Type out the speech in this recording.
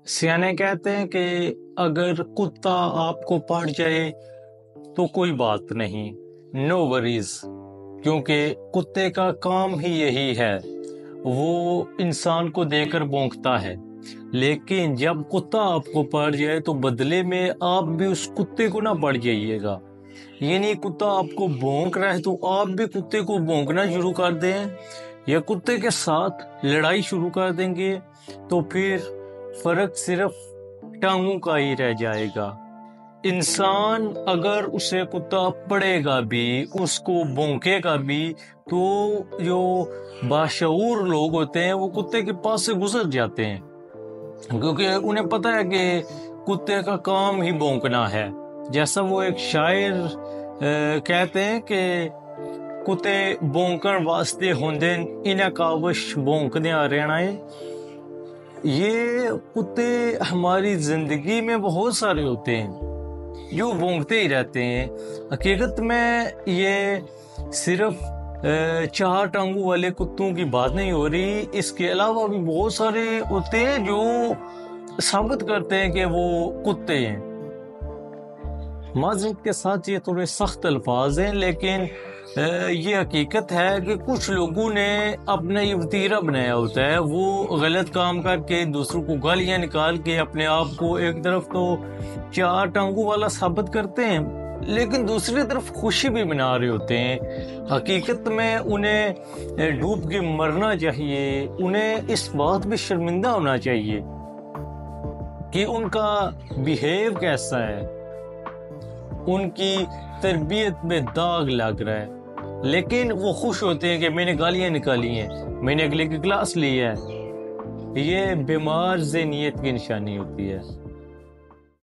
सियाने कहते हैं कि अगर कुत्ता आपको पड़ जाए तो कोई बात नहीं, नो वरीज, क्योंकि कुत्ते का काम ही यही है, वो इंसान को देकर भौंकता है। लेकिन जब कुत्ता आपको पड़ जाए तो बदले में आप भी उस कुत्ते को ना पड़ जाइएगा। यानी कुत्ता आपको भौंक रहा है तो आप भी कुत्ते को भौंकना शुरू कर दें या कुत्ते के साथ लड़ाई शुरू कर देंगे तो फिर फर्क सिर्फ टांगों का ही रह जाएगा। इंसान अगर उसे कुत्ता पड़ेगा भी, उसको भौंकेगा भी, तो जो बाशऊर लोग होते हैं वो कुत्ते के पास से गुजर जाते हैं, क्योंकि उन्हें पता है कि कुत्ते का काम ही भौंकना है। जैसा वो एक शायर कहते हैं कि कुत्ते भौंकण वास्ते होंदे इन्हें कावश भौंकदियां रहना है। ये कुत्ते हमारी जिंदगी में बहुत सारे होते हैं जो भौंकते ही रहते हैं। हकीकत में ये सिर्फ चार टांगों वाले कुत्तों की बात नहीं हो रही, इसके अलावा भी बहुत सारे होते हैं जो साबित करते हैं कि वो कुत्ते हैं। माज़रत के साथ ये थोड़े सख्त अल्फाज हैं, लेकिन ये हकीकत है कि कुछ लोगों ने अपना ये वतीरा बनाया होता है। वो गलत काम करके दूसरों को गालियां निकाल के अपने आप को एक तरफ तो चार टांगों वाला साबित करते हैं, लेकिन दूसरी तरफ खुशी भी मना रहे होते हैं। हकीकत में उन्हें डूब के मरना चाहिए। उन्हें इस बात पे शर्मिंदा होना चाहिए कि उनका बिहेव कैसा है, उनकी तरबियत में दाग लग रहा है, लेकिन वो खुश होते हैं कि मैंने गालियां निकाली हैं, मैंने अगले की क्लास ली है। ये बीमार ज़हनियत की निशानी होती है।